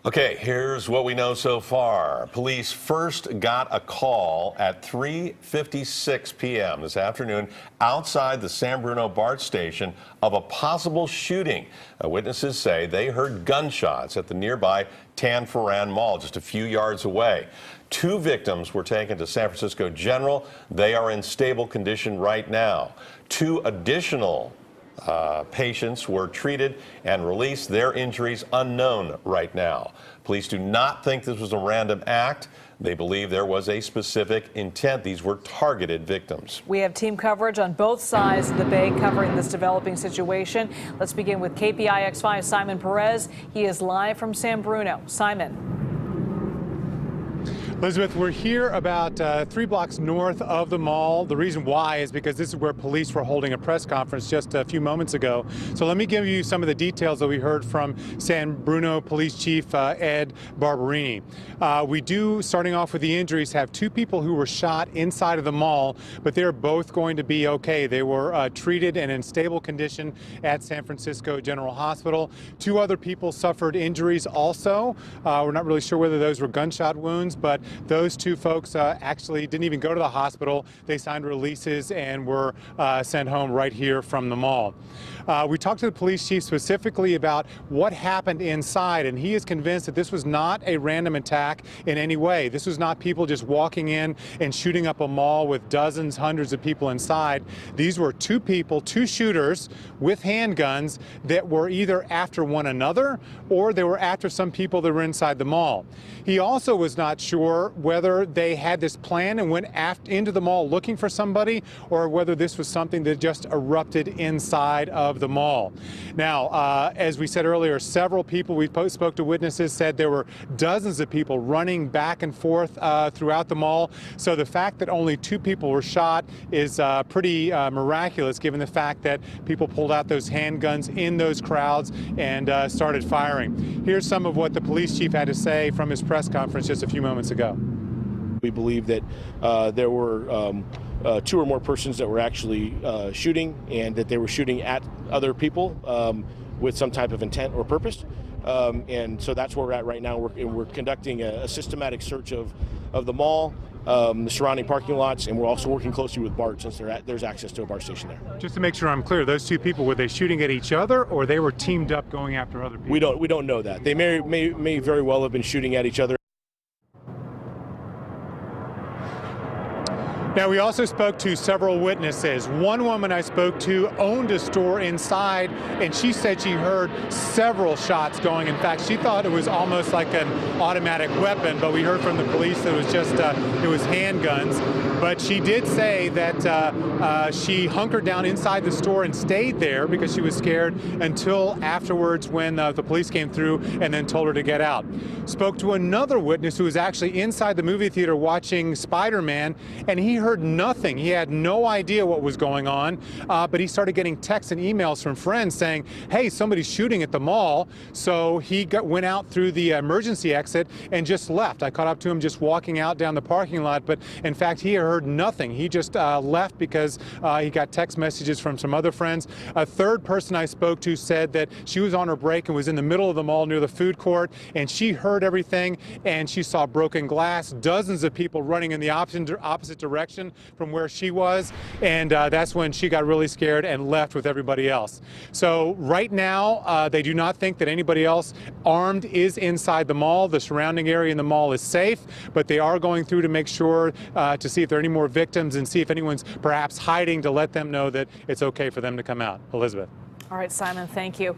Okay, here's what we know so far. Police first got a call at 3:56 p.m. this afternoon outside the San Bruno BART station of a possible shooting. Witnesses say they heard gunshots at the nearby Tanforan Mall, just a few yards away. 2 victims were taken to San Francisco General. They are in stable condition right now. 2 additional patients were treated and released. Their injuries unknown right now. Police do not think this was a random act. They believe there was a specific intent. These were targeted victims. We have team coverage on both sides of the bay covering this developing situation. Let's begin with KPIX 5 Simon Perez. He is live from San Bruno. Simon. Elizabeth, we're here about 3 blocks north of the mall. The reason why is because this is where police were holding a press conference just a few moments ago. So let me give you some of the details that we heard from San Bruno Police Chief Ed Barberini. We do, starting off with the injuries, have 2 people who were shot inside of the mall, but they're both going to be okay. They were treated and in stable condition at San Francisco General Hospital. 2 other people suffered injuries also. We're not really sure whether those were gunshot wounds, but those 2 folks actually didn't even go to the hospital. They signed releases and were sent home right here from the mall. We talked to the police chief specifically about what happened inside, and he is convinced that this was not a random attack in any way. This was not people just walking in and shooting up a mall with dozens, hundreds of people inside. These were 2 people, 2 shooters with handguns that were either after one another or they were after some people that were inside the mall. He also was not sure whether they had this plan and went into the mall looking for somebody, or whether this was something that just erupted inside of the mall. Now, as we said earlier, several people, we spoke to witnesses, said there were dozens of people running back and forth throughout the mall. So the fact that only 2 people were shot is pretty miraculous, given the fact that people pulled out those handguns in those crowds and started firing. Here's some of what the police chief had to say from his press conference just a few moments ago. We believe that there were 2 or more persons that were actually shooting, and that they were shooting at other people with some type of intent or purpose. And so that's where we're at right now. We're conducting a systematic search of the mall, the surrounding parking lots, and we're also working closely with BART since there's access to a BART station there. Just to make sure I'm clear, those 2 people, were they shooting at each other, or they were teamed up going after other people? We don't know that. They may very well have been shooting at each other. Now, we also spoke to several witnesses. One woman I spoke to owned a store inside, and she said she heard several shots going. In fact, she thought it was almost like an automatic weapon, but we heard from the police that it was just it was handguns. But she did say that she hunkered down inside the store and stayed there because she was scared until afterwards, when the police came through and then told her to get out. Spoke to another witness who was actually inside the movie theater watching Spider-Man, and he heard nothing. He had no idea what was going on, but he started getting texts and emails from friends saying, hey, somebody's shooting at the mall. So he went out through the emergency exit and just left. I caught up to him just walking out down the parking lot, but in fact, he heard nothing. He just left because he got text messages from some other friends. A third person I spoke to said that she was on her break and was in the middle of the mall near the food court, and she heard everything, and she saw broken glass, dozens of people running in the opposite direction from where she was, and that's when she got really scared and left with everybody else. So right now, they do not think that anybody else armed is inside the mall. The surrounding area in the mall is safe, but they are going through to make sure to see if there are any more victims and see if anyone's perhaps hiding, to let them know that it's okay for them to come out. Elizabeth. All right, Simon, thank you.